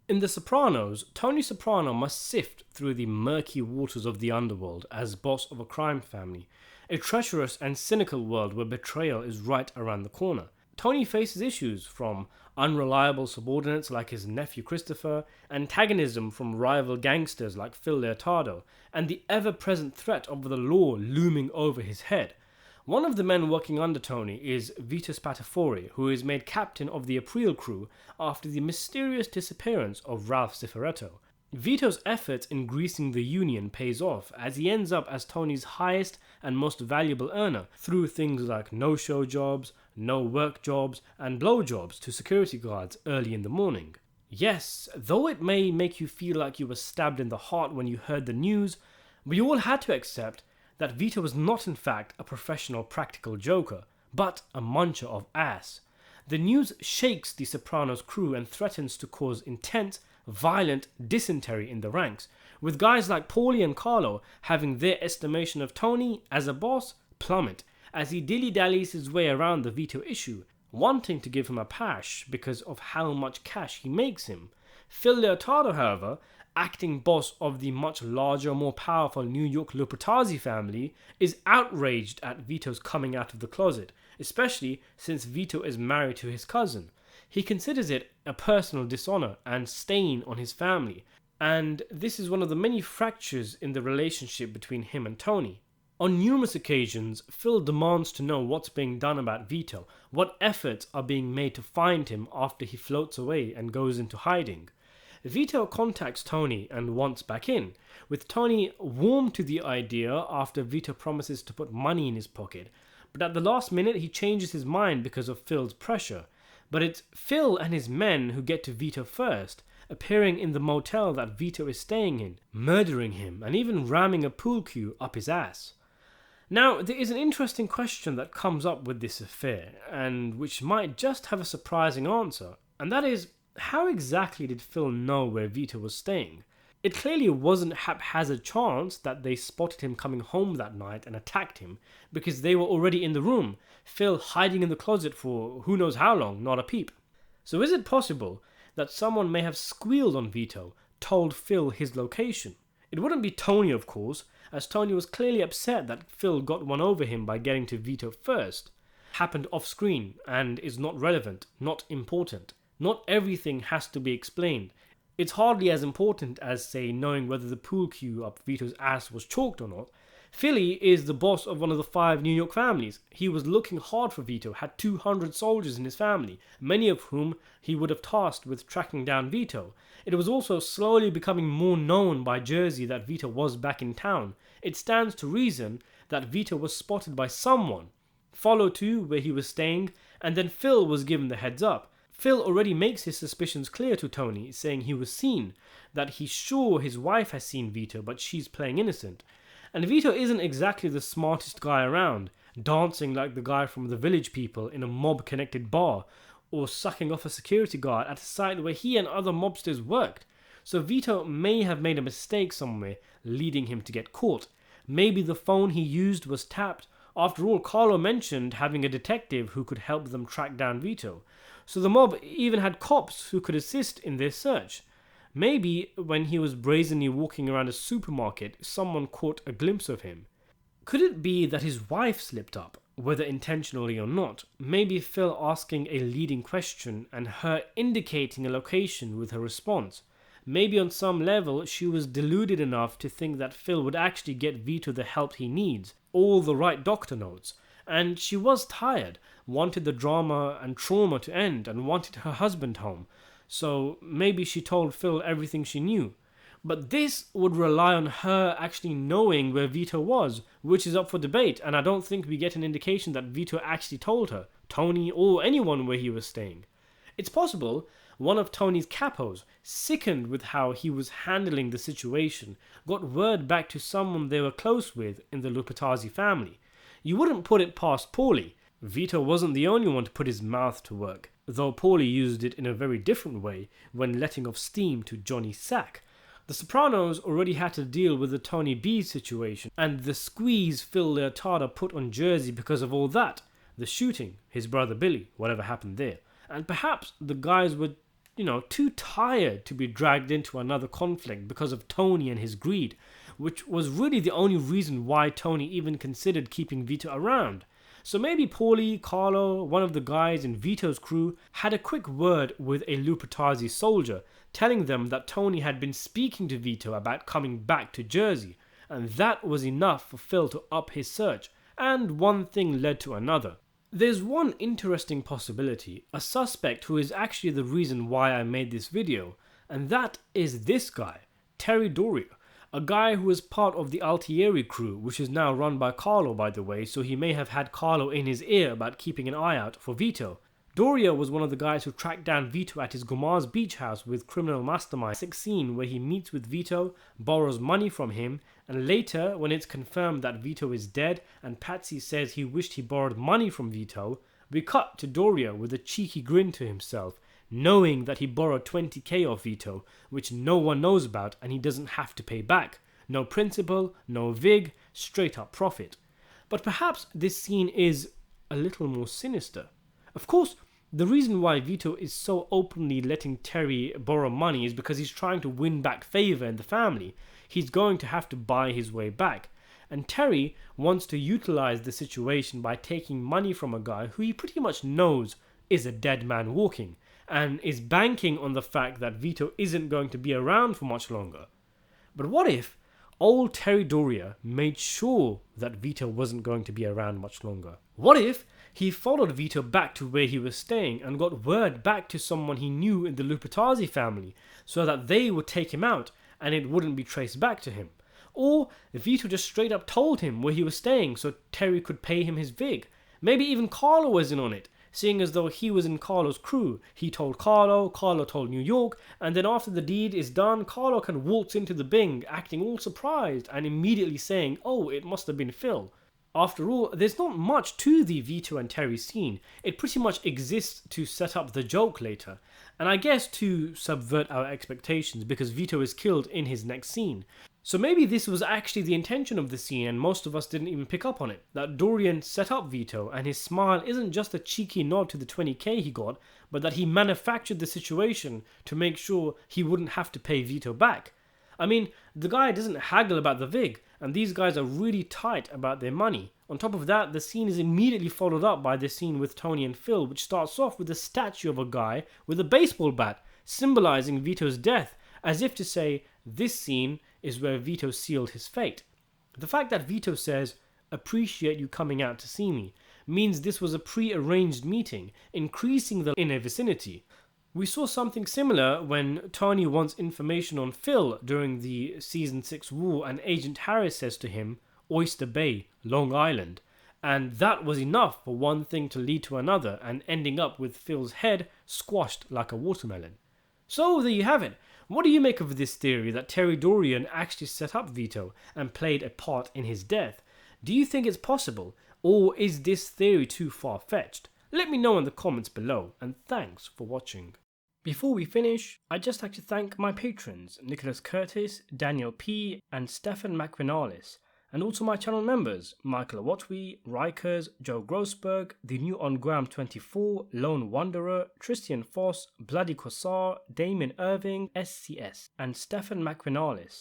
In The Sopranos, Tony Soprano must sift through the murky waters of the underworld as boss of a crime family, a treacherous and cynical world where betrayal is right around the corner. Tony faces issues from unreliable subordinates like his nephew Christopher, antagonism from rival gangsters like Phil Leotardo, and the ever-present threat of the law looming over his head. One of the men working under Tony is Vito Spatafore, who is made captain of the April crew after the mysterious disappearance of Ralph Cifaretto. Vito's efforts in greasing the union pays off as he ends up as Tony's highest and most valuable earner through things like no-show jobs, no-work jobs, and blowjobs to security guards early in the morning. Yes, though it may make you feel like you were stabbed in the heart when you heard the news, we all had to accept that Vito was not in fact a professional practical joker, but a muncher of ass. The news shakes the Sopranos crew and threatens to cause intense, violent dysentery in the ranks, with guys like Paulie and Carlo having their estimation of Tony as a boss plummet as he dilly-dallies his way around the Vito issue, wanting to give him a pash because of how much cash he makes him. Phil Leotardo, however, acting boss of the much larger, more powerful New York Lupatazzi family, is outraged at Vito's coming out of the closet, especially since Vito is married to his cousin. He considers it a personal dishonor and stain on his family, and this is one of the many fractures in the relationship between him and Tony. On numerous occasions, Phil demands to know what's being done about Vito, what efforts are being made to find him after he floats away and goes into hiding. Vito contacts Tony and wants back in, with Tony warm to the idea after Vito promises to put money in his pocket, but at the last minute he changes his mind because of Phil's pressure. But it's Phil and his men who get to Vito first, appearing in the motel that Vito is staying in, murdering him and even ramming a pool cue up his ass. Now, there is an interesting question that comes up with this affair, and which might just have a surprising answer, and that is, how exactly did Phil know where Vito was staying? It clearly wasn't haphazard chance that they spotted him coming home that night and attacked him, because they were already in the room, Phil hiding in the closet for who knows how long, not a peep. So is it possible that someone may have squealed on Vito, told Phil his location? It wouldn't be Tony, of course, as Tony was clearly upset that Phil got one over him by getting to Vito first. Happened off screen and is not relevant, not important. Not everything has to be explained. It's hardly as important as, say, knowing whether the pool cue up Vito's ass was chalked or not. Philly is the boss of one of the 5 New York families. He was looking hard for Vito, had 200 soldiers in his family, many of whom he would have tasked with tracking down Vito. It was also slowly becoming more known by Jersey that Vito was back in town. It stands to reason that Vito was spotted by someone, followed to where he was staying, and then Phil was given the heads up. Phil already makes his suspicions clear to Tony, saying he was seen, that he's sure his wife has seen Vito, but she's playing innocent. And Vito isn't exactly the smartest guy around, dancing like the guy from The Village People in a mob-connected bar, or sucking off a security guard at a site where he and other mobsters worked. So Vito may have made a mistake somewhere, leading him to get caught. Maybe the phone he used was tapped. After all, Carlo mentioned having a detective who could help them track down Vito. So the mob even had cops who could assist in their search. Maybe when he was brazenly walking around a supermarket, someone caught a glimpse of him. Could it be that his wife slipped up, whether intentionally or not? Maybe Phil asking a leading question and her indicating a location with her response. Maybe on some level she was deluded enough to think that Phil would actually get Vito the help he needs, all the right doctor notes. And she was tired, wanted the drama and trauma to end, and wanted her husband home. So maybe she told Phil everything she knew. But this would rely on her actually knowing where Vito was, which is up for debate, and I don't think we get an indication that Vito actually told her, Tony, or anyone where he was staying. It's possible one of Tony's capos, sickened with how he was handling the situation, got word back to someone they were close with in the Lupatazzi family. You wouldn't put it past Paulie. Vito wasn't the only one to put his mouth to work, though Paulie used it in a very different way when letting off steam to Johnny Sack. The Sopranos already had to deal with the Tony B situation and the squeeze Phil Leotardo put on Jersey because of all that. The shooting, his brother Billy, whatever happened there. And perhaps the guys were too tired to be dragged into another conflict because of Tony and his greed, which was really the only reason why Tony even considered keeping Vito around. So maybe Paulie, Carlo, one of the guys in Vito's crew, had a quick word with a Lupertazzi soldier, telling them that Tony had been speaking to Vito about coming back to Jersey, and that was enough for Phil to up his search, and one thing led to another. There's one interesting possibility, a suspect who is actually the reason why I made this video, and that is this guy, Terry Doria, a guy who was part of the Altieri crew, which is now run by Carlo, by the way, so he may have had Carlo in his ear about keeping an eye out for Vito. Doria was one of the guys who tracked down Vito at his Gomar's beach house with criminal mastermind. Scene where he meets with Vito, borrows money from him, and later, when it's confirmed that Vito is dead and Patsy says he wished he borrowed money from Vito, we cut to Doria with a cheeky grin to himself, knowing that he borrowed 20k off Vito, which no one knows about and he doesn't have to pay back. No principal, no vig, straight up profit. But perhaps this scene is a little more sinister. Of course, the reason why Vito is so openly letting Terry borrow money is because he's trying to win back favour in the family. He's going to have to buy his way back. And Terry wants to utilise the situation by taking money from a guy who he pretty much knows is a dead man walking, and is banking on the fact that Vito isn't going to be around for much longer. But what if old Terry Doria made sure that Vito wasn't going to be around much longer? What if he followed Vito back to where he was staying and got word back to someone he knew in the Lupertazzi family so that they would take him out and it wouldn't be traced back to him? Or Vito just straight up told him where he was staying so Terry could pay him his vig. Maybe even Carlo was in on it, seeing as though he was in Carlo's crew. He told Carlo, Carlo told New York, and then after the deed is done, Carlo can waltz into the Bing, acting all surprised and immediately saying, "Oh, it must have been Phil." After all, there's not much to the Vito and Terry scene. It pretty much exists to set up the joke later, and I guess to subvert our expectations because Vito is killed in his next scene. So maybe this was actually the intention of the scene and most of us didn't even pick up on it. That Dorian set up Vito and his smile isn't just a cheeky nod to the 20k he got, but that he manufactured the situation to make sure he wouldn't have to pay Vito back. I mean, the guy doesn't haggle about the vig, and these guys are really tight about their money. On top of that, the scene is immediately followed up by the scene with Tony and Phil, which starts off with a statue of a guy with a baseball bat, symbolizing Vito's death, as if to say, this scene is where Vito sealed his fate. The fact that Vito says, "Appreciate you coming out to see me," means this was a pre-arranged meeting, increasing the inner vicinity. We saw something similar when Tony wants information on Phil during the Season 6 war and Agent Harris says to him, "Oyster Bay, Long Island," and that was enough for one thing to lead to another and ending up with Phil's head squashed like a watermelon. So there you have it. What do you make of this theory that Terry Dorian actually set up Vito and played a part in his death? Do you think it's possible, or is this theory too far-fetched? Let me know in the comments below, and thanks for watching. Before we finish, I'd just like to thank my patrons, Nicholas Curtis, Daniel P, and Stefan McVinalis, and also my channel members, Michael Awatwi, Rikers, Joe Grossberg, The New On Graham 24, Lone Wanderer, Tristan Foss, Bloody Corsar, Damien Irving, SCS, and Stefan McVinalis.